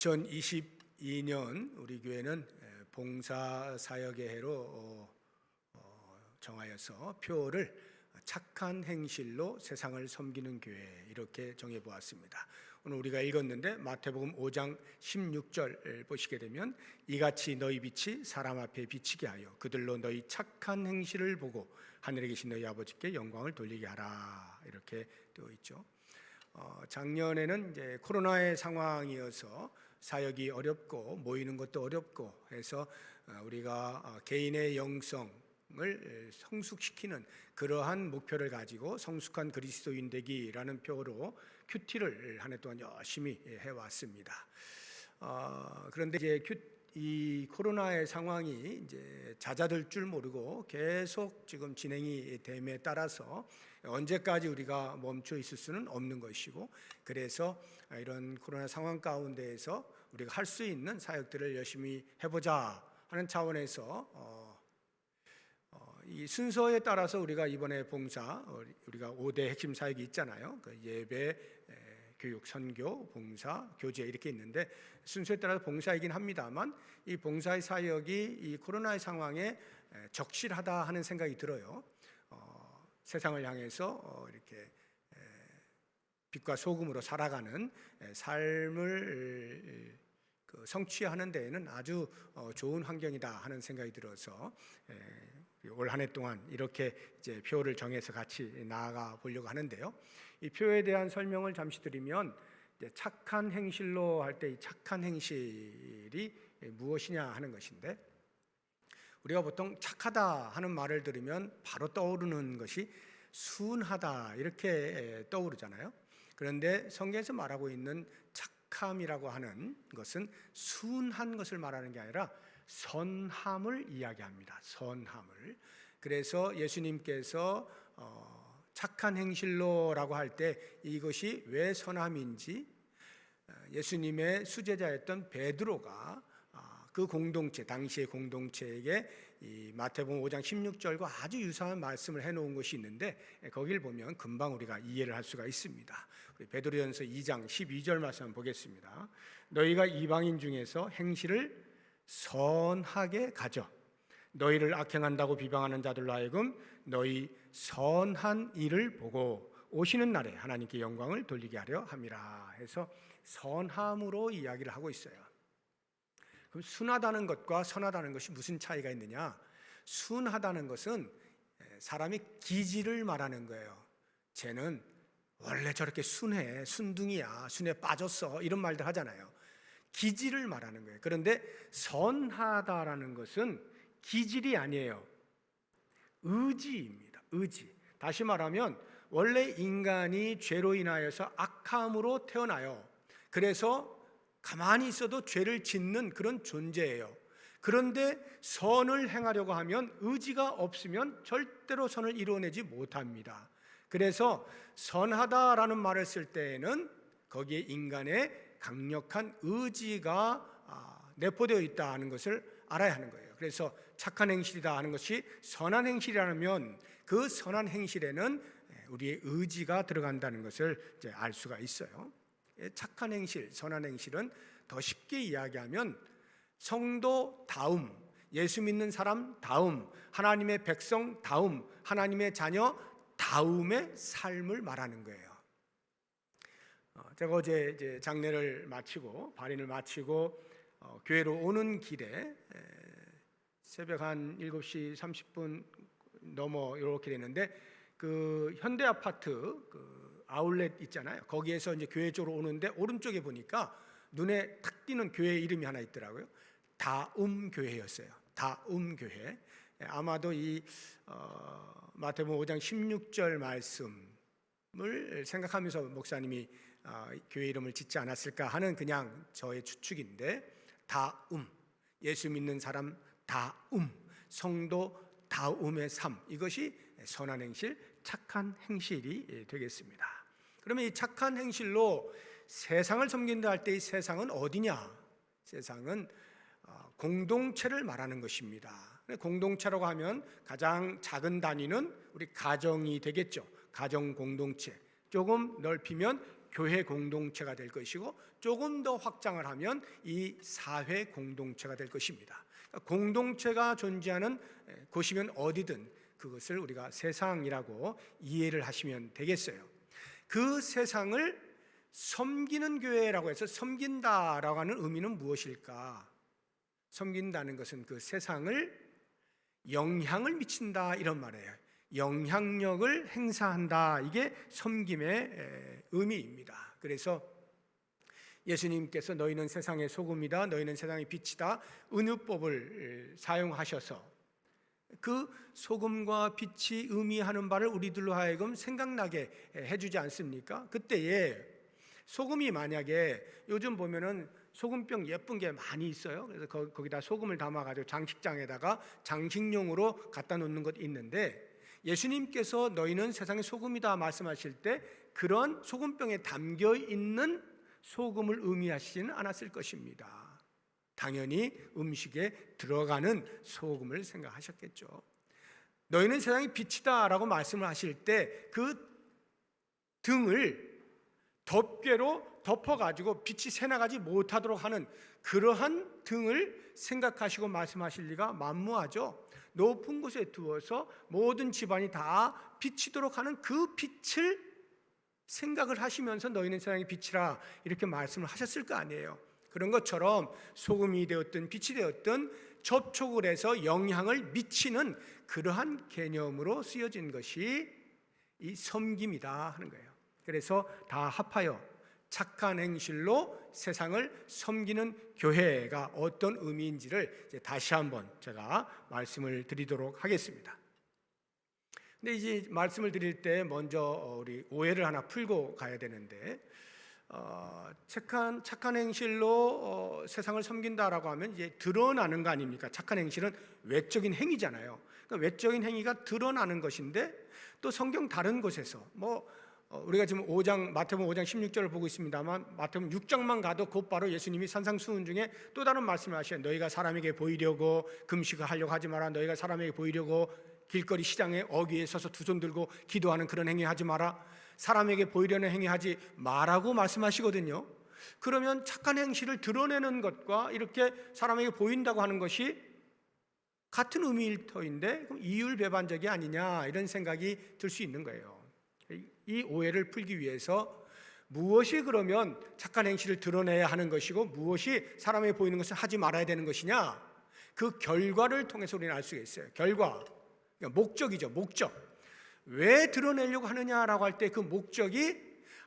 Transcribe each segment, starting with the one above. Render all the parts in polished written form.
2022년 우리 교회는 봉사사역의 해로 정하여서 표를 착한 행실로 세상을 섬기는 교회 이렇게 정해보았습니다. 오늘 우리가 읽었는데 마태복음 5장 16절 보시게 되면 이같이 너희 빛이 사람 앞에 비치게 하여 그들로 너희 착한 행실을 보고 하늘에 계신 너희 아버지께 영광을 돌리게 하라 이렇게 되어 있죠. 작년에는 이제 코로나의 상황이어서 사역이 어렵고 모이는 것도 어렵고 해서 우리가 개인의 영성을 성숙시키는 그러한 목표를 가지고 성숙한 그리스도인 되기라는 표로 큐티를 한 해 동안 열심히 해왔습니다. 그런데 이제 이 코로나의 상황이 이제 잦아들 줄 모르고 계속 지금 진행이 됨에 따라서 언제까지 우리가 멈춰 있을 수는 없는 것이고, 그래서 이런 코로나 상황 가운데에서 우리가 할 수 있는 사역들을 열심히 해보자 하는 차원에서 이 순서에 따라서 우리가 이번에 봉사, 우리가 5대 핵심 사역이 있잖아요. 그 예배, 교육, 선교, 봉사, 교제 이렇게 있는데 순서에 따라서 봉사이긴 합니다만 이 봉사의 사역이 이 코로나의 상황에 적실하다 하는 생각이 들어요. 세상을 향해서 이렇게 빛과 소금으로 살아가는 삶을 성취하는 데에는 아주 좋은 환경이다 하는 생각이 들어서 올 한 해 동안 이렇게 이제 표를 정해서 같이 나아가 보려고 하는데요. 이 표에 대한 설명을 잠시 드리면, 착한 행실로 할 때 이 착한 행실이 무엇이냐 하는 것인데, 우리가 보통 착하다 하는 말을 들으면 바로 떠오르는 것이 순하다 이렇게 떠오르잖아요. 그런데 성경에서 말하고 있는 착함이라고 하는 것은 순한 것을 말하는 게 아니라 선함을 이야기합니다. 선함을. 그래서 예수님께서 착한 행실로라고 할 때 이것이 왜 선함인지 예수님의 수제자였던 베드로가 그 공동체, 당시의 공동체에게 이 마태복음 5장 16절과 아주 유사한 말씀을 해놓은 것이 있는데 거기를 보면 금방 우리가 이해를 할 수가 있습니다. 우리 베드로전서 2장 12절 말씀 한번 보겠습니다. 너희가 이방인 중에서 행실을 선하게 가져 너희를 악행한다고 비방하는 자들로 하여금 너희 선한 일을 보고 오시는 날에 하나님께 영광을 돌리게 하려 함이라 해서 선함으로 이야기를 하고 있어요. 그럼 순하다는 것과 선하다는 것이 무슨 차이가 있느냐? 순하다는 것은 사람이 기질을 말하는 거예요. 쟤는 원래 저렇게 순해, 순둥이야, 순에 빠졌어 이런 말들 하잖아요. 기질을 말하는 거예요. 그런데 선하다라는 것은 기질이 아니에요. 의지입니다. 의지. 다시 말하면 원래 인간이 죄로 인하여서 악함으로 태어나요. 그래서 가만히 있어도 죄를 짓는 그런 존재예요. 그런데 선을 행하려고 하면 의지가 없으면 절대로 선을 이루어내지 못합니다. 그래서 선하다라는 말을 쓸 때에는 거기에 인간의 강력한 의지가 내포되어 있다는 것을 알아야 하는 거예요. 그래서 착한 행실이다 하는 것이 선한 행실이라면 그 선한 행실에는 우리의 의지가 들어간다는 것을 이제 알 수가 있어요. 착한 행실, 선한 행실은 더 쉽게 이야기하면 성도다움, 예수 믿는 사람다움, 하나님의 백성다움, 하나님의 자녀다움의 삶을 말하는 거예요. 제가 어제 이제 장례를 마치고 발인을 마치고 교회로 오는 길에 새벽 한 7시 30분 넘어 이렇게 되는데 그 현대 아파트 그 아울렛 있잖아요. 거기에서 이제 교회 쪽으로 오는데 오른쪽에 보니까 눈에 탁 띄는 교회 이름이 하나 있더라고요. 다움교회였어요. 다움교회. 아마도 이 마태복음 5장 16절 말씀을 생각하면서 목사님이 교회 이름을 짓지 않았을까 하는 그냥 저의 추측인데, 다움, 예수 믿는 사람 다움, 성도 다움의 삶, 이것이 선한 행실, 착한 행실이 되겠습니다. 그러면 이 착한 행실로 세상을 섬긴다 할 때 이 세상은 어디냐? 세상은 공동체를 말하는 것입니다. 공동체라고 하면 가장 작은 단위는 우리 가정이 되겠죠. 가정 공동체. 조금 넓히면 교회 공동체가 될 것이고, 조금 더 확장을 하면 이 사회 공동체가 될 것입니다. 공동체가 존재하는 곳이면 어디든 그것을 우리가 세상이라고 이해를 하시면 되겠어요. 그 세상을 섬기는 교회라고 해서 섬긴다라고 하는 의미는 무엇일까? 섬긴다는 것은 그 세상을 영향을 미친다, 이런 말이에요. 영향력을 행사한다, 이게 섬김의 의미입니다. 그래서 예수님께서 너희는 세상의 소금이다, 너희는 세상의 빛이다, 은유법을 사용하셔서 그 소금과 빛이 의미하는 바를 우리들로 하여금 생각나게 해주지 않습니까? 그때에 소금이 만약에, 요즘 보면은 소금병 예쁜 게 많이 있어요. 그래서 거기다 소금을 담아가지고 장식장에다가 장식용으로 갖다 놓는 것 있는데, 예수님께서 너희는 세상의 소금이다 말씀하실 때 그런 소금병에 담겨 있는 소금을 의미하시지는 않았을 것입니다. 당연히 음식에 들어가는 소금을 생각하셨겠죠. 너희는 세상의 빛이다 라고 말씀을 하실 때 그 등을 덮개로 덮어가지고 빛이 새나가지 못하도록 하는 그러한 등을 생각하시고 말씀하실 리가 만무하죠. 높은 곳에 두어서 모든 집안이 다 비치도록 하는 그 빛을 생각을 하시면서 너희는 세상의 빛이라 이렇게 말씀을 하셨을 거 아니에요. 그런 것처럼 소금이 되었든 빛이 되었든 접촉을 해서 영향을 미치는 그러한 개념으로 쓰여진 것이 이 섬김이다 하는 거예요. 그래서 다 합하여 착한 행실로 세상을 섬기는 교회가 어떤 의미인지를 이제 다시 한번 제가 말씀을 드리도록 하겠습니다. 근데 이제 말씀을 드릴 때 먼저 우리 오해를 하나 풀고 가야 되는데, 착한 행실로 세상을 섬긴다라고 하면 이제 드러나는 거 아닙니까? 착한 행실은 외적인 행위잖아요. 그러니까 외적인 행위가 드러나는 것인데, 또 성경 다른 곳에서 우리가 지금 마태복음 5장 16절을 보고 있습니다만, 마태복음 6장만 가도 곧바로 예수님이 산상수훈 중에 또 다른 말씀을 하셔요. 너희가 사람에게 보이려고 금식을 하려고 하지 마라. 너희가 사람에게 보이려고 길거리 시장에 어귀에 서서 두 손 들고 기도하는 그런 행위 하지 마라. 사람에게 보이려는 행위 하지 마라고 말씀하시거든요. 그러면 착한 행실을 드러내는 것과 이렇게 사람에게 보인다고 하는 것이 같은 의미일 터인데, 그럼 이율배반적이 아니냐, 이런 생각이 들 수 있는 거예요. 이 오해를 풀기 위해서 무엇이 그러면 착한 행실을 드러내야 하는 것이고 무엇이 사람에게 보이는 것을 하지 말아야 되는 것이냐, 그 결과를 통해서 우리는 알 수가 있어요. 결과, 그러니까 목적이죠. 목적. 왜 드러내려고 하느냐라고 할 때 그 목적이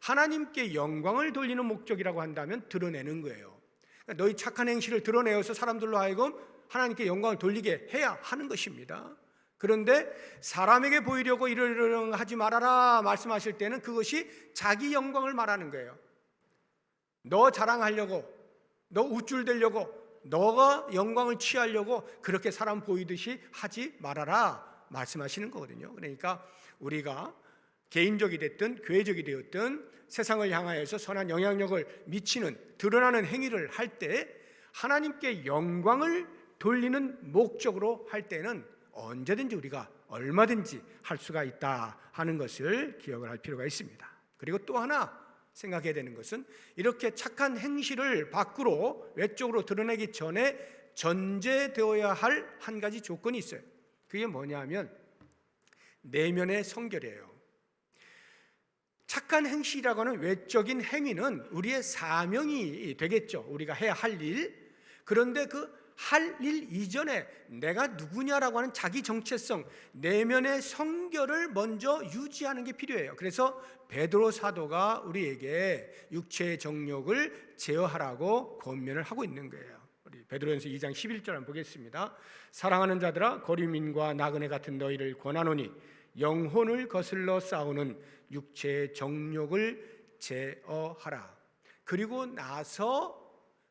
하나님께 영광을 돌리는 목적이라고 한다면 드러내는 거예요. 그러니까 너희 착한 행실을 드러내어서 사람들로 하여금 하나님께 영광을 돌리게 해야 하는 것입니다. 그런데 사람에게 보이려고 이러려고 하지 말아라 말씀하실 때는 그것이 자기 영광을 말하는 거예요. 너 자랑하려고, 너 우쭐대려고, 너가 영광을 취하려고 그렇게 사람 보이듯이 하지 말아라 말씀하시는 거거든요. 그러니까 우리가 개인적이 됐든 교회적이 되었든 세상을 향하여서 선한 영향력을 미치는, 드러나는 행위를 할 때 하나님께 영광을 돌리는 목적으로 할 때는 언제든지 우리가 얼마든지 할 수가 있다 하는 것을 기억을 할 필요가 있습니다. 그리고 또 하나 생각해야 되는 것은, 이렇게 착한 행실을 밖으로 외적으로 드러내기 전에 전제되어야 할 한 가지 조건이 있어요. 그게 뭐냐면 내면의 성결이에요. 착한 행실이라고 하는 외적인 행위는 우리의 사명이 되겠죠. 우리가 해야 할 일. 그런데 그 할 일 이전에 내가 누구냐라고 하는 자기 정체성, 내면의 성결을 먼저 유지하는 게 필요해요. 그래서 베드로 사도가 우리에게 육체의 정욕을 제어하라고 권면을 하고 있는 거예요. 우리 베드로전서 2장 11절 한번 보겠습니다. 사랑하는 자들아, 거류민과 나그네 같은 너희를 권하노니 영혼을 거슬러 싸우는 육체의 정욕을 제어하라. 그리고 나서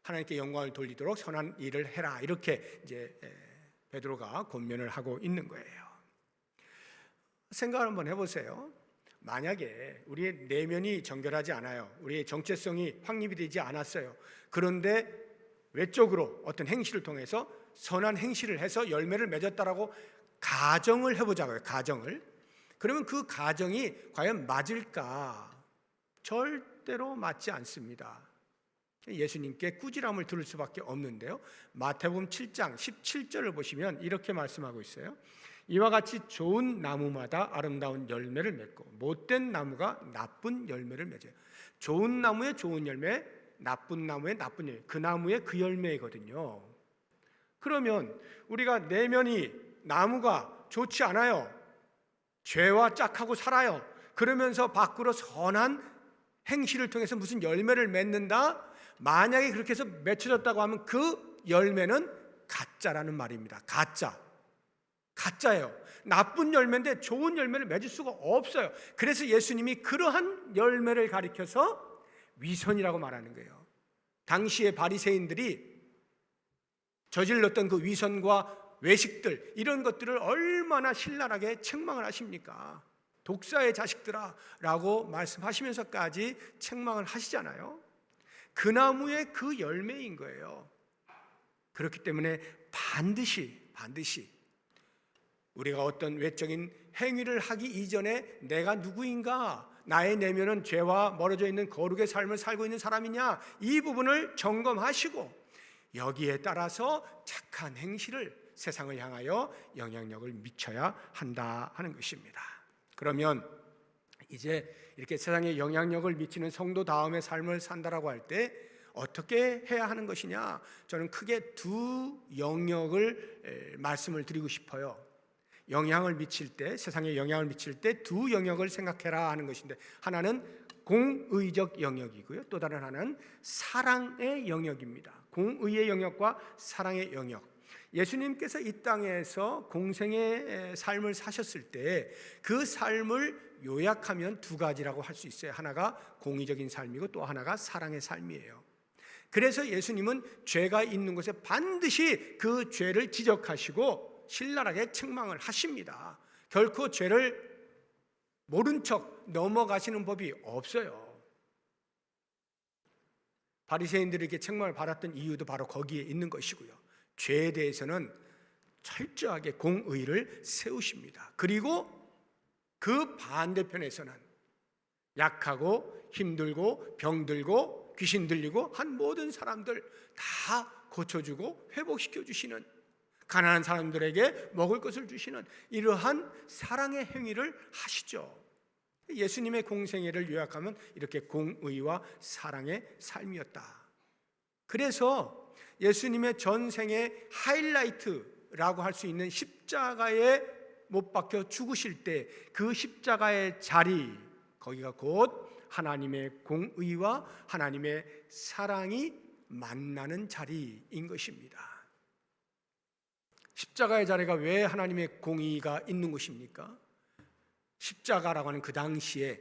하나님께 영광을 돌리도록 선한 일을 해라. 이렇게 이제 베드로가 권면을 하고 있는 거예요. 생각을 한번 해보세요. 만약에 우리의 내면이 정결하지 않아요. 우리의 정체성이 확립이 되지 않았어요. 그런데 외적으로 어떤 행실을 통해서 선한 행실을 해서 열매를 맺었다라고 가정을 해보자고요. 가정을. 그러면 그 가정이 과연 맞을까? 절대로 맞지 않습니다. 예수님께 꾸지람을 들을 수밖에 없는데요. 마태복음 7장 17절을 보시면 이렇게 말씀하고 있어요. 이와 같이 좋은 나무마다 아름다운 열매를 맺고 못된 나무가 나쁜 열매를 맺어요. 좋은 나무에 좋은 열매, 나쁜 나무에 나쁜 열매, 그 나무에 그 열매이거든요. 그러면 우리가 내면이 나무가 좋지 않아요. 죄와 짝하고 살아요. 그러면서 밖으로 선한 행실을 통해서 무슨 열매를 맺는다? 만약에 그렇게 해서 맺혀졌다고 하면 그 열매는 가짜라는 말입니다. 가짜예요. 나쁜 열매인데 좋은 열매를 맺을 수가 없어요. 그래서 예수님이 그러한 열매를 가리켜서 위선이라고 말하는 거예요. 당시의 바리새인들이 저질렀던 그 위선과 외식들, 이런 것들을 얼마나 신랄하게 책망을 하십니까? 독사의 자식들아 라고 말씀하시면서까지 책망을 하시잖아요. 그 나무의 그 열매인 거예요. 그렇기 때문에 반드시 우리가 어떤 외적인 행위를 하기 이전에 내가 누구인가, 나의 내면은 죄와 멀어져 있는 거룩의 삶을 살고 있는 사람이냐, 이 부분을 점검하시고 여기에 따라서 착한 행실을 세상을 향하여 영향력을 미쳐야 한다 하는 것입니다. 그러면 이제 이렇게 세상에 영향력을 미치는 성도다움의 삶을 산다라고 할 때 어떻게 해야 하는 것이냐, 저는 크게 두 영역을 말씀을 드리고 싶어요. 영향을 미칠 때, 세상에 영향을 미칠 때 두 영역을 생각해라 하는 것인데, 하나는 공의적 영역이고요, 또 다른 하나는 사랑의 영역입니다. 공의의 영역과 사랑의 영역. 예수님께서 이 땅에서 공생의 삶을 사셨을 때 그 삶을 요약하면 두 가지라고 할 수 있어요. 하나가 공의적인 삶이고 또 하나가 사랑의 삶이에요. 그래서 예수님은 죄가 있는 곳에 반드시 그 죄를 지적하시고 신랄하게 책망을 하십니다. 결코 죄를 모른 척 넘어가시는 법이 없어요. 바리새인들에게 책망을 받았던 이유도 바로 거기에 있는 것이고요. 죄에 대해서는 철저하게 공의를 세우십니다. 그리고 그 반대편에서는 약하고 힘들고 병들고 귀신 들리고 한 모든 사람들 다 고쳐주고 회복시켜 주시는, 가난한 사람들에게 먹을 것을 주시는 이러한 사랑의 행위를 하시죠. 예수님의 공생애를 요약하면 이렇게 공의와 사랑의 삶이었다. 그래서 예수님의 전생의 하이라이트라고 할 수 있는 십자가에 못 박혀 죽으실 때 그 십자가의 자리, 거기가 곧 하나님의 공의와 하나님의 사랑이 만나는 자리인 것입니다. 십자가의 자리가 왜 하나님의 공의가 있는 것입니까? 십자가라고 하는 그 당시에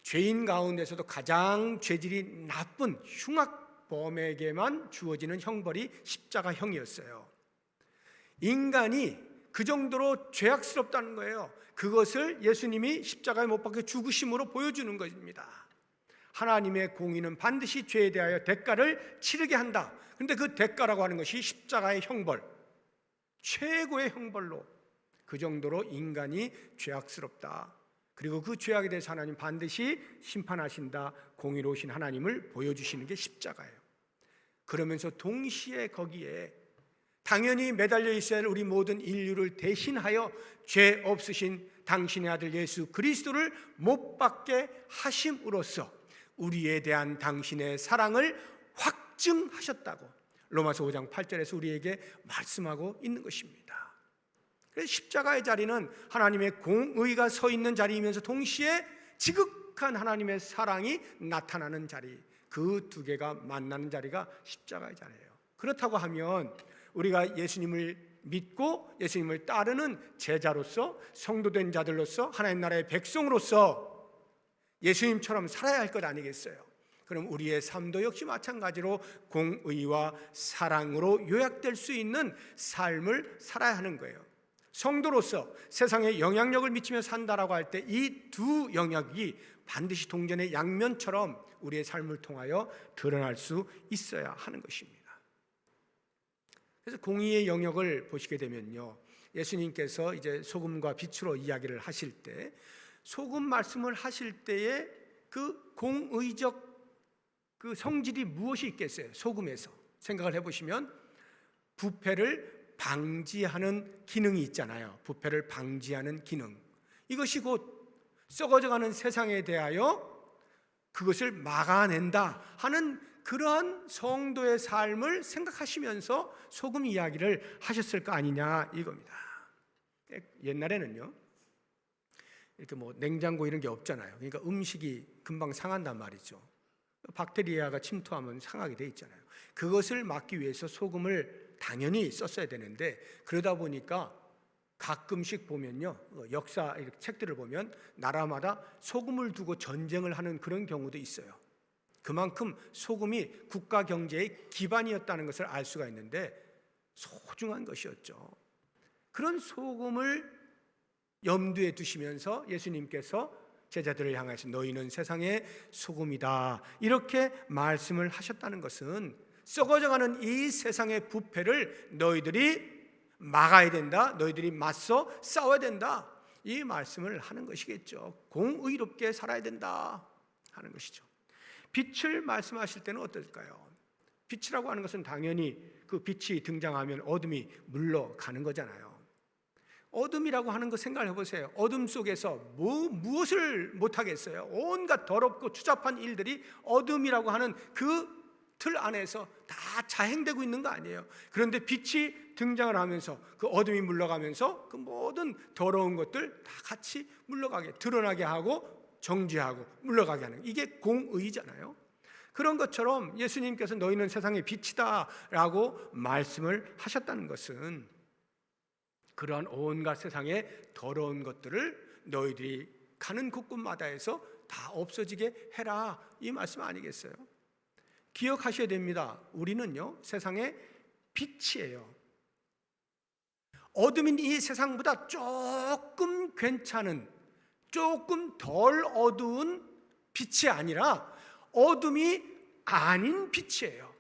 죄인 가운데서도 가장 죄질이 나쁜 흉악범에게만 주어지는 형벌이 십자가형이었어요. 인간이 그 정도로 죄악스럽다는 거예요. 그것을 예수님이 십자가에 못 박혀 죽으심으로 보여주는 것입니다. 하나님의 공의는 반드시 죄에 대하여 대가를 치르게 한다. 그런데 그 대가라고 하는 것이 십자가의 형벌, 최고의 형벌로, 그 정도로 인간이 죄악스럽다. 그리고 그 죄악에 대해서 하나님 반드시 심판하신다. 공의로우신 하나님을 보여주시는 게 십자가예요. 그러면서 동시에 거기에 당연히 매달려 있어야 할 우리 모든 인류를 대신하여 죄 없으신 당신의 아들 예수 그리스도를 못 박게 하심으로써 우리에 대한 당신의 사랑을 확증하셨다고 로마서 5장 8절에서 우리에게 말씀하고 있는 것입니다. 그래서 십자가의 자리는 하나님의 공의가 서 있는 자리이면서 동시에 지극한 하나님의 사랑이 나타나는 자리, 그 두 개가 만나는 자리가 십자가의 자리예요. 그렇다고 하면 우리가 예수님을 믿고 예수님을 따르는 제자로서, 성도된 자들로서, 하나님 나라의 백성으로서 예수님처럼 살아야 할 것 아니겠어요? 그럼 우리의 삶도 역시 마찬가지로 공의와 사랑으로 요약될 수 있는 삶을 살아야 하는 거예요. 성도로서 세상에 영향력을 미치며 산다라고 할 때 이 두 영역이 반드시 동전의 양면처럼 우리의 삶을 통하여 드러날 수 있어야 하는 것입니다. 그래서 공의의 영역을 보시게 되면요, 예수님께서 이제 소금과 빛으로 이야기를 하실 때, 소금 말씀을 하실 때에 그 공의적 그 성질이 무엇이 있겠어요? 소금에서 생각을 해보시면 부패를 방지하는 기능이 있잖아요. 부패를 방지하는 기능. 이것이 곧 썩어져가는 세상에 대하여 그것을 막아낸다 하는 그러한 성도의 삶을 생각하시면서 소금 이야기를 하셨을 거 아니냐 이겁니다. 옛날에는요, 이렇게 뭐 냉장고 이런 게 없잖아요. 그러니까 음식이 금방 상한단 말이죠. 박테리아가 침투하면 상하게 돼 있잖아요. 그것을 막기 위해서 소금을 당연히 썼어야 되는데, 그러다 보니까 가끔씩 보면요, 역사 책들을 보면 나라마다 소금을 두고 전쟁을 하는 그런 경우도 있어요. 그만큼 소금이 국가 경제의 기반이었다는 것을 알 수가 있는데 소중한 것이었죠. 그런 소금을 염두에 두시면서 예수님께서 제자들을 향해서 너희는 세상의 소금이다 이렇게 말씀을 하셨다는 것은 썩어져가는 이 세상의 부패를 너희들이 막아야 된다, 너희들이 맞서 싸워야 된다, 이 말씀을 하는 것이겠죠. 공의롭게 살아야 된다 하는 것이죠. 빛을 말씀하실 때는 어떨까요? 빛이라고 하는 것은 당연히 그 빛이 등장하면 어둠이 물러가는 거잖아요. 어둠이라고 하는 거 생각해 보세요. 어둠 속에서 무엇을 못하겠어요? 온갖 더럽고 추잡한 일들이 어둠이라고 하는 그 틀 안에서 다 자행되고 있는 거 아니에요. 그런데 빛이 등장을 하면서 그 어둠이 물러가면서 그 모든 더러운 것들 다 같이 물러가게, 드러나게 하고 정지하고 물러가게 하는, 이게 공의잖아요. 그런 것처럼 예수님께서 너희는 세상의 빛이다 라고 말씀을 하셨다는 것은 그러한 온갖 세상의 더러운 것들을 너희들이 가는 곳곳마다에서 다 없어지게 해라, 이 말씀 아니겠어요? 기억하셔야 됩니다. 우리는요, 세상의 빛이에요. 어둠인 이 세상보다 조금 괜찮은, 조금 덜 어두운 빛이 아니라 어둠이 아닌 빛이에요.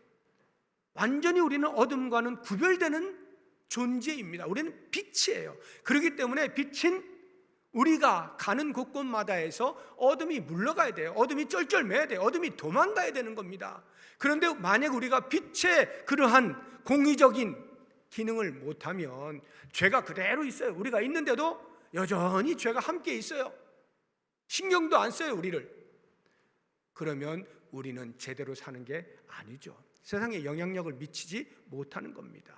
완전히 우리는 어둠과는 구별되는 존재입니다. 우리는 빛이에요. 그렇기 때문에 빛인 우리가 가는 곳곳마다에서 어둠이 물러가야 돼요. 어둠이 쩔쩔매야 돼요. 어둠이 도망가야 되는 겁니다. 그런데 만약 우리가 빛의 그러한 공의적인 기능을 못하면 죄가 그대로 있어요. 우리가 있는데도 여전히 죄가 함께 있어요. 신경도 안 써요, 우리를. 그러면 우리는 제대로 사는 게 아니죠. 세상에 영향력을 미치지 못하는 겁니다.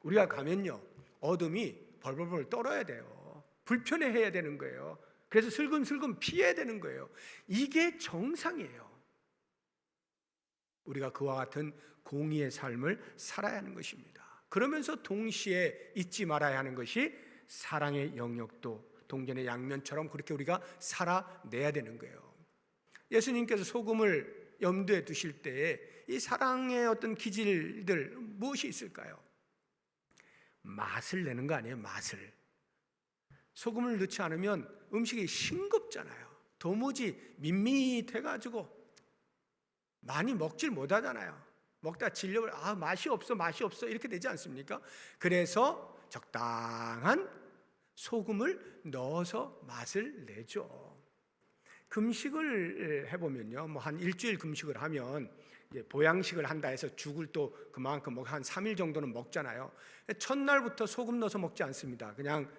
우리가 가면요, 어둠이 벌벌벌 떨어야 돼요. 불편해해야 되는 거예요. 그래서 슬금슬금 피해야 되는 거예요. 이게 정상이에요. 우리가 그와 같은 공의의 삶을 살아야 하는 것입니다. 그러면서 동시에 잊지 말아야 하는 것이 사랑의 영역도 동전의 양면처럼 그렇게 우리가 살아내야 되는 거예요. 예수님께서 소금을 염두에 두실 때에 이 사랑의 어떤 기질들 무엇이 있을까요? 맛을 내는 거 아니에요, 맛을. 소금을 넣지 않으면 음식이 싱겁잖아요. 도무지 밋밋해가지고 많이 먹질 못하잖아요. 먹다 질려버려, 맛이 없어 이렇게 되지 않습니까? 그래서 적당한 소금을 넣어서 맛을 내죠. 금식을 해보면요, 뭐 한 일주일 금식을 하면 보양식을 한다 해서 죽을 또 그만큼 한 3일 정도는 먹잖아요. 첫날부터 소금 넣어서 먹지 않습니다. 그냥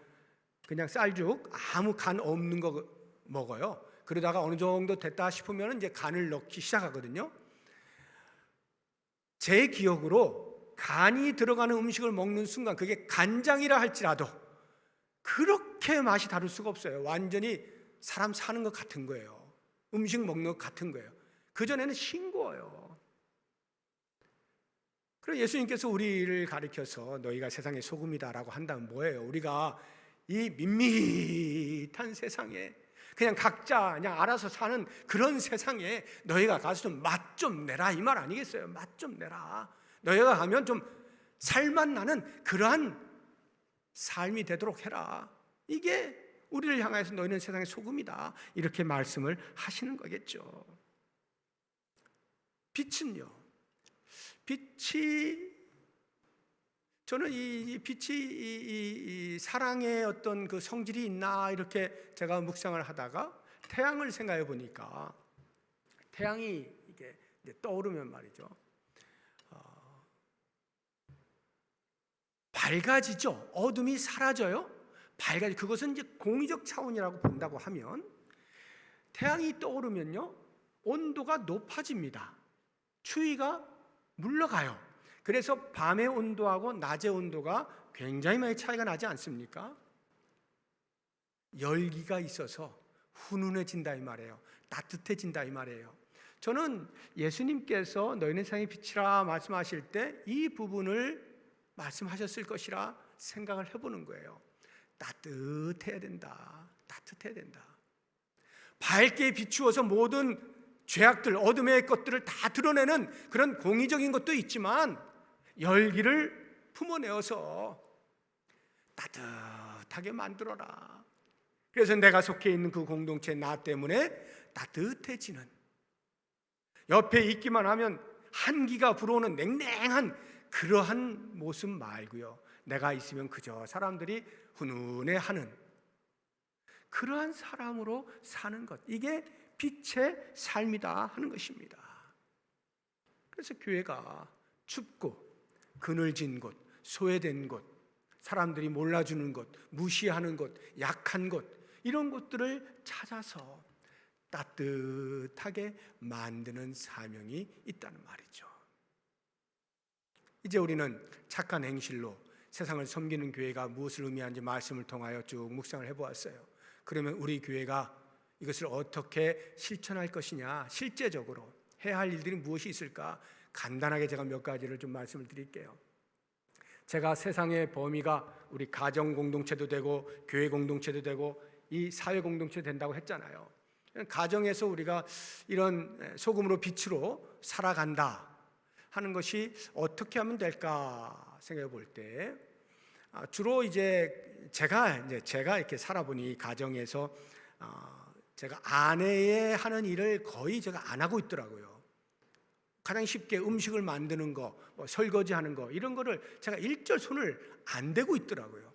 쌀죽 아무 간 없는 거 먹어요. 그러다가 어느 정도 됐다 싶으면 이제 간을 넣기 시작하거든요. 제 기억으로 간이 들어가는 음식을 먹는 순간 그게 간장이라 할지라도 그렇게 맛이 다를 수가 없어요. 완전히 사람 사는 것 같은 거예요. 음식 먹는 것 같은 거예요. 그전에는 싱거워요. 그래서 예수님께서 우리를 가리켜서 너희가 세상의 소금이다라고 한다면 뭐예요? 우리가 이 밋밋한 세상에 그냥 각자 그냥 알아서 사는 그런 세상에 너희가 가서 좀 맛 좀 내라, 이 말 아니겠어요? 맛 좀 내라. 너희가 가면 좀 살맛 나는 그러한 삶이 되도록 해라. 이게 우리를 향해서 너희는 세상의 소금이다, 이렇게 말씀을 하시는 거겠죠. 빛은요, 빛이, 저는 이 빛이 이 사랑의 어떤 그 성질이 있나 이렇게 제가 묵상을 하다가 태양을 생각해 보니까 태양이 이게 떠오르면 말이죠. 밝아지죠. 어둠이 사라져요. 그것은 이제 공의적 차원이라고 본다고 하면 태양이 떠오르면요, 온도가 높아집니다. 추위가 물러가요. 그래서 밤의 온도하고 낮의 온도가 굉장히 많이 차이가 나지 않습니까? 열기가 있어서 훈훈해진다 이 말이에요. 따뜻해진다 이 말이에요. 저는 예수님께서 너희는 세상의 빛이라 말씀하실 때 이 부분을 말씀하셨을 것이라 생각을 해보는 거예요. 따뜻해야 된다. 따뜻해야 된다. 밝게 비추어서 모든 죄악들, 어둠의 것들을 다 드러내는 그런 공의적인 것도 있지만 열기를 품어내어서 따뜻하게 만들어라. 그래서 내가 속해 있는 그 공동체 나 때문에 따뜻해지는, 옆에 있기만 하면 한기가 불어오는 냉랭한 그러한 모습 말고요, 내가 있으면 그저 사람들이 훈훈해하는 그러한 사람으로 사는 것, 이게 빛의 삶이다 하는 것입니다. 그래서 교회가 춥고 그늘진 곳, 소외된 곳, 사람들이 몰라주는 곳, 무시하는 곳, 약한 곳, 이런 곳들을 찾아서 따뜻하게 만드는 사명이 있다는 말이죠. 이제 우리는 착한 행실로 세상을 섬기는 교회가 무엇을 의미하는지 말씀을 통하여 쭉 묵상을 해보았어요. 그러면 우리 교회가 이것을 어떻게 실천할 것이냐, 실제적으로 해야 할 일들이 무엇이 있을까, 간단하게 제가 몇 가지를 좀 말씀을 드릴게요. 제가 세상의 범위가 우리 가정 공동체도 되고 교회 공동체도 되고 이 사회 공동체도 된다고 했잖아요. 가정에서 우리가 이런 소금으로 빛으로 살아간다 하는 것이 어떻게 하면 될까 생각해 볼 때, 주로 이제 제가 이렇게 살아보니 가정에서 제가 아내의 하는 일을 거의 제가 안 하고 있더라고요. 가장 쉽게 음식을 만드는 거, 설거지하는 거, 이런 거를 제가 일절 손을 안 대고 있더라고요.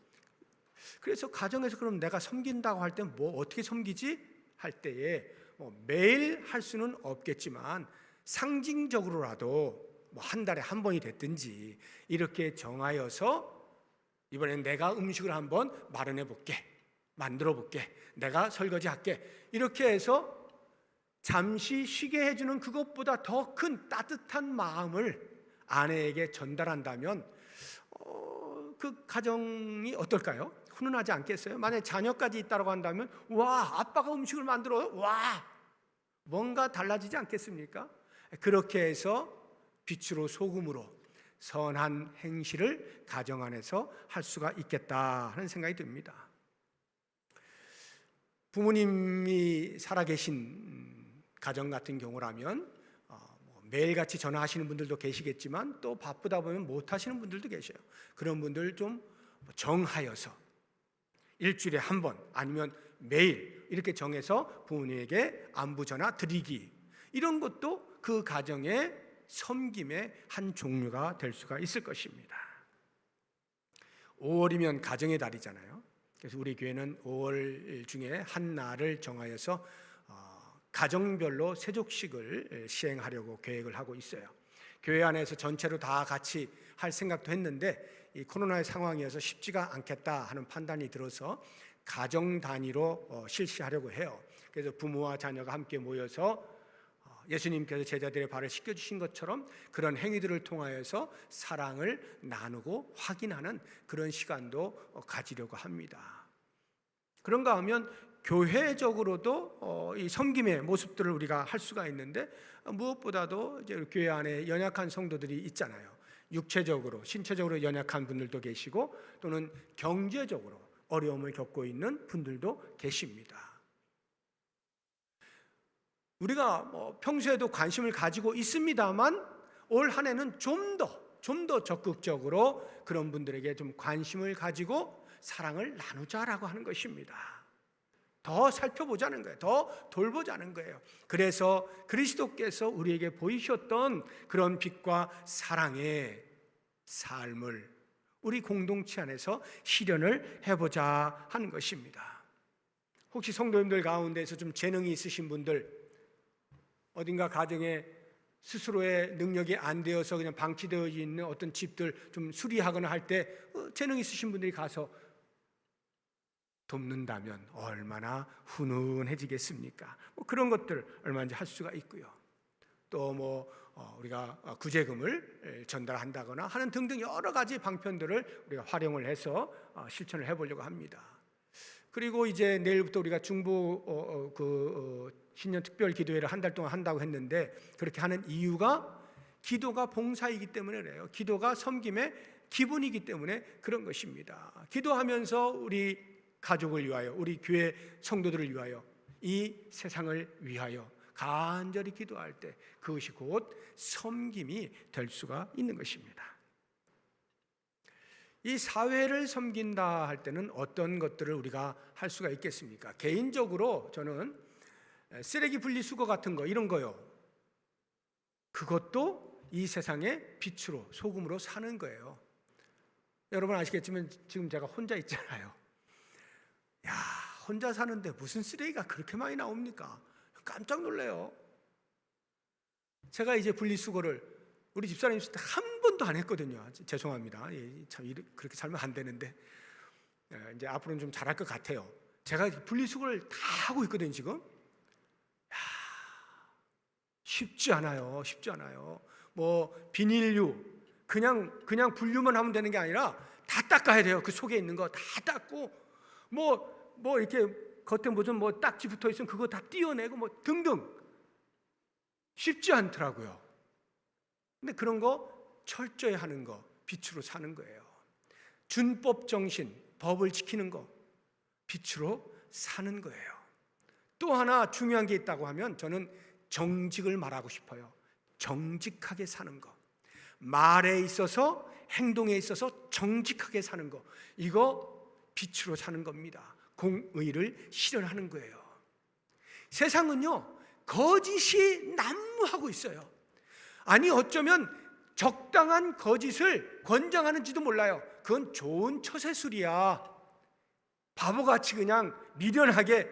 그래서 가정에서 그럼 내가 섬긴다고 할 때 뭐 어떻게 섬기지? 할 때에 매일 할 수는 없겠지만 상징적으로라도 한 달에 한 번이 됐든지 이렇게 정하여서 이번엔 내가 음식을 한번 마련해 볼게, 만들어 볼게, 내가 설거지할게, 이렇게 해서 잠시 쉬게 해주는 그것보다 더 큰 따뜻한 마음을 아내에게 전달한다면 그 가정이 어떨까요? 훈훈하지 않겠어요? 만약에 자녀까지 있다고 한다면 와, 아빠가 음식을 만들어요? 와, 뭔가 달라지지 않겠습니까? 그렇게 해서 빛으로 소금으로 선한 행실을 가정 안에서 할 수가 있겠다 하는 생각이 듭니다. 부모님이 살아계신 가정 같은 경우라면 매일같이 전화하시는 분들도 계시겠지만 또 바쁘다 보면 못하시는 분들도 계셔요. 그런 분들 좀 정하여서 일주일에 한 번 아니면 매일 이렇게 정해서 부모님에게 안부 전화 드리기, 이런 것도 그 가정의 섬김의 한 종류가 될 수가 있을 것입니다. 5월이면 가정의 달이잖아요. 그래서 우리 교회는 5월 중에 한 날을 정하여서 가정별로 세족식을 시행하려고 계획을 하고 있어요. 교회 안에서 전체로 다 같이 할 생각도 했는데 이 코로나의 상황이어서 쉽지가 않겠다 하는 판단이 들어서 가정 단위로 실시하려고 해요. 그래서 부모와 자녀가 함께 모여서 예수님께서 제자들의 발을 씻겨주신 것처럼 그런 행위들을 통하여서 사랑을 나누고 확인하는 그런 시간도 가지려고 합니다. 그런가 하면 교회적으로도 이 섬김의 모습들을 우리가 할 수가 있는데, 무엇보다도 이제 교회 안에 연약한 성도들이 있잖아요. 육체적으로, 신체적으로 연약한 분들도 계시고 또는 경제적으로 어려움을 겪고 있는 분들도 계십니다. 우리가 평소에도 관심을 가지고 있습니다만 올 한 해는 좀 더 적극적으로 그런 분들에게 좀 관심을 가지고 사랑을 나누자라고 하는 것입니다. 더 살펴보자는 거예요. 더 돌보자는 거예요. 그래서 그리스도께서 우리에게 보이셨던 그런 빛과 사랑의 삶을 우리 공동체 안에서 실현을 해보자 하는 것입니다. 혹시 성도님들 가운데서 좀 재능이 있으신 분들, 어딘가 가정에 스스로의 능력이 안 되어서 그냥 방치되어 있는 어떤 집들 좀 수리하거나 할 때 재능 있으신 분들이 가서 돕는다면 얼마나 훈훈해지겠습니까? 그런 것들 얼마든지 할 수가 있고요. 또 우리가 구제금을 전달한다거나 하는 등등 여러 가지 방편들을 우리가 활용을 해서 실천을 해보려고 합니다. 그리고 이제 내일부터 우리가 중부 신년 특별 기도회를 한 달 동안 한다고 했는데, 그렇게 하는 이유가 기도가 봉사이기 때문에 그래요. 기도가 섬김의 기본이기 때문에 그런 것입니다. 기도하면서 우리 가족을 위하여, 우리 교회 성도들을 위하여, 이 세상을 위하여 간절히 기도할 때 그것이 곧 섬김이 될 수가 있는 것입니다. 이 사회를 섬긴다 할 때는 어떤 것들을 우리가 할 수가 있겠습니까? 개인적으로 저는 쓰레기 분리수거 같은 거, 이런 거요, 그것도 이 세상의 빛으로, 소금으로 사는 거예요. 여러분 아시겠지만 지금 제가 혼자 있잖아요. 야, 혼자 사는데 무슨 쓰레기가 그렇게 많이 나옵니까? 깜짝 놀래요. 제가 이제 분리수거를 우리 집사람 있을 때 한 번도 안 했거든요. 죄송합니다. 참 그렇게 살면 안 되는데 이제 앞으로는 좀 잘할 것 같아요. 제가 분리수거를 다 하고 있거든요 지금. 야, 쉽지 않아요. 쉽지 않아요. 비닐류 그냥 분류만 하면 되는 게 아니라 다 닦아야 돼요. 그 속에 있는 거 다 닦고 이렇게 겉에 무슨 딱지 붙어 있으면 그거 다 떼어내고 등등. 쉽지 않더라고요. 근데 그런 거 철저히 하는 거, 빛으로 사는 거예요. 준법 정신, 법을 지키는 거, 빛으로 사는 거예요. 또 하나 중요한 게 있다고 하면 저는 정직을 말하고 싶어요. 정직하게 사는 거, 말에 있어서 행동에 있어서 정직하게 사는 거, 이거 빛으로 사는 겁니다. 공의를 실현하는 거예요. 세상은요 거짓이 난무하고 있어요. 아니 어쩌면 적당한 거짓을 권장하는지도 몰라요. 그건 좋은 처세술이야. 바보같이 그냥 미련하게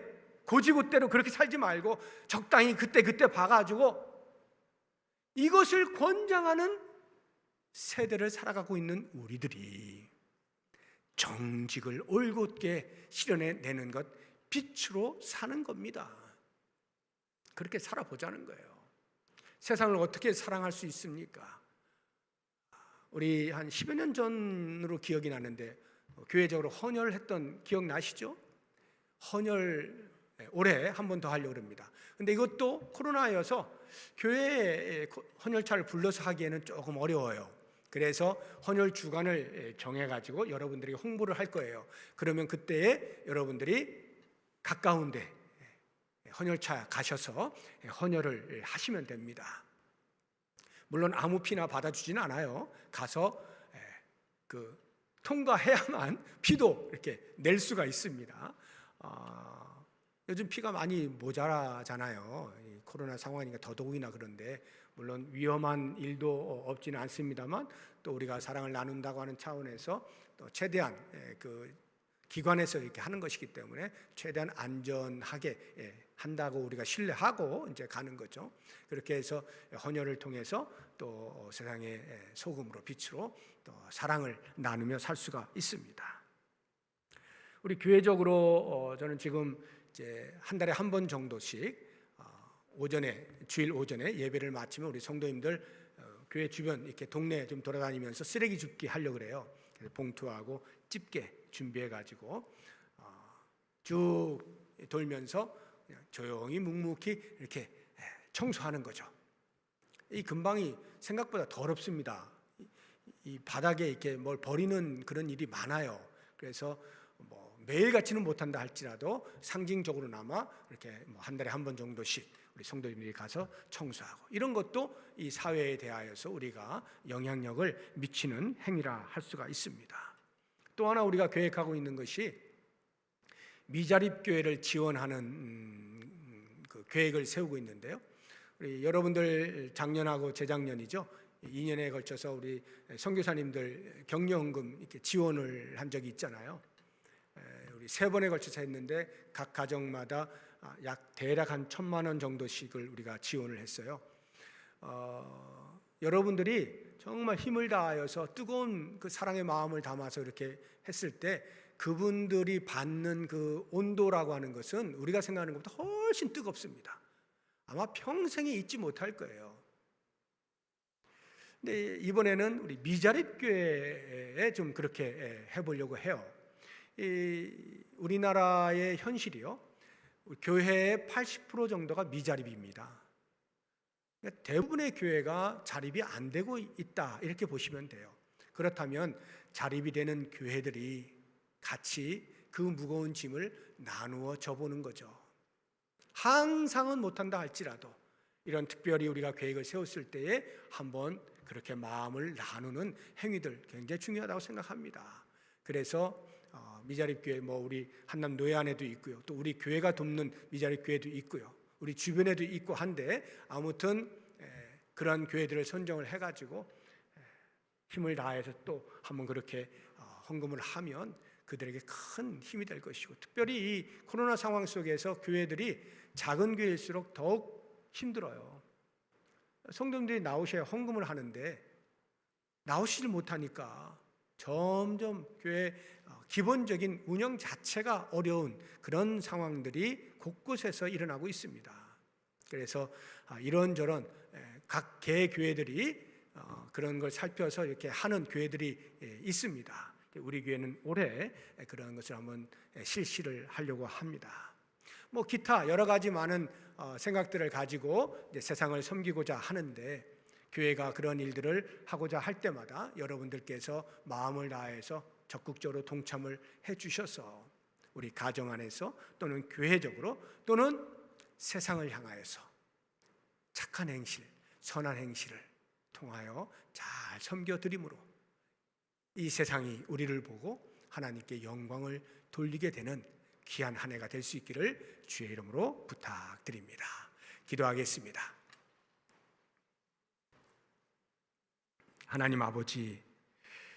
고지고대로 그렇게 살지 말고 적당히 그때 봐가지고 이것을 권장하는 세대를 살아가고 있는 우리들이 정직을 올곧게 실현해내는 것, 빛으로 사는 겁니다. 그렇게 살아보자는 거예요. 세상을 어떻게 사랑할 수 있습니까? 우리 한 10여 년 전으로 기억이 나는데 교회적으로 헌혈했던 기억 나시죠? 헌혈 올해 한 번 더 하려고 합니다. 근데 이것도 코로나여서 교회에 헌혈차를 불러서 하기에는 조금 어려워요. 그래서 헌혈 주간을 정해가지고 여러분들에게 홍보를 할 거예요. 그러면 그때에 여러분들이 가까운데 헌혈차 가셔서 헌혈을 하시면 됩니다. 물론 아무 피나 받아주지는 않아요. 가서 통과해야만 피도 이렇게 낼 수가 있습니다. 요즘 피가 많이 모자라잖아요. 코로나 상황이니까 더더욱이나 그런데 물론 위험한 일도 없지는 않습니다만 또 우리가 사랑을 나눈다고 하는 차원에서 또 최대한 기관에서 이렇게 하는 것이기 때문에 최대한 안전하게 한다고 우리가 신뢰하고 이제 가는 거죠. 그렇게 해서 헌혈을 통해서 또 세상의 소금으로 빛으로 또 사랑을 나누며 살 수가 있습니다. 우리 교회적으로 저는 지금 이제 한 달에 한 번 정도씩 주일 오전에 예배를 마치면 우리 성도님들 교회 주변 이렇게 동네 좀 돌아다니면서 쓰레기 줍기 하려고 그래요. 그래서 봉투하고 집게 준비해가지고 쭉 돌면서 그냥 조용히 묵묵히 이렇게 청소하는 거죠. 이 근방이 생각보다 더럽습니다. 이 바닥에 이렇게 뭘 버리는 그런 일이 많아요. 그래서 매일같이는 못한다 할지라도 상징적으로나마 이렇게 한 달에 한 번 정도씩 우리 성도님들이 가서 청소하고, 이런 것도 이 사회에 대하여서 우리가 영향력을 미치는 행위라 할 수가 있습니다. 또 하나 우리가 계획하고 있는 것이 미자립 교회를 지원하는 계획을 세우고 있는데요. 우리 여러분들 작년하고 재작년이죠. 2년에 걸쳐서 우리 선교사님들 격려헌금 이렇게 지원을 한 적이 있잖아요. 우리 세 번에 걸쳐서 했는데 각 가정마다 약 대략 한 1,000만 원 정도씩을 우리가 지원을 했어요. 여러분들이 정말 힘을 다하여서 뜨거운 그 사랑의 마음을 담아서 이렇게 했을 때 그분들이 받는 그 온도라고 하는 것은 우리가 생각하는 것보다 훨씬 뜨겁습니다. 아마 평생에 잊지 못할 거예요. 근데 이번에는 우리 미자립 교회에 좀 그렇게 해보려고 해요. 우리나라의 현실이요, 교회의 80% 정도가 미자립입니다. 대부분의 교회가 자립이 안 되고 있다, 이렇게 보시면 돼요. 그렇다면 자립이 되는 교회들이 같이 그 무거운 짐을 나누어 져보는 거죠. 항상은 못한다 할지라도 이런 특별히 우리가 계획을 세웠을 때에 한번 그렇게 마음을 나누는 행위들 굉장히 중요하다고 생각합니다. 그래서 미자립 교회, 우리 한남 노예 안에도 있고요, 또 우리 교회가 돕는 미자립 교회도 있고요, 우리 주변에도 있고 한데, 아무튼 그런 교회들을 선정을 해가지고 힘을 다해서 또 한번 그렇게 헌금을 하면 그들에게 큰 힘이 될 것이고, 특별히 이 코로나 상황 속에서 교회들이 작은 교회일수록 더욱 힘들어요. 성도님들이 나오셔야 헌금을 하는데 나오시질 못하니까 점점 교회 기본적인 운영 자체가 어려운 그런 상황들이 곳곳에서 일어나고 있습니다. 그래서 이런저런 각 개 교회들이 그런 걸 살펴서 이렇게 하는 교회들이 있습니다. 우리 교회는 올해 그런 것을 한번 실시를 하려고 합니다. 기타 여러 가지 많은 생각들을 가지고 이제 세상을 섬기고자 하는데, 교회가 그런 일들을 하고자 할 때마다 여러분들께서 마음을 다해서 적극적으로 동참을 해주셔서 우리 가정 안에서 또는 교회적으로 또는 세상을 향하여서 착한 행실, 선한 행실을 통하여 잘 섬겨드림으로 이 세상이 우리를 보고 하나님께 영광을 돌리게 되는 귀한 한 해가 될 수 있기를 주의 이름으로 부탁드립니다. 기도하겠습니다. 하나님 아버지,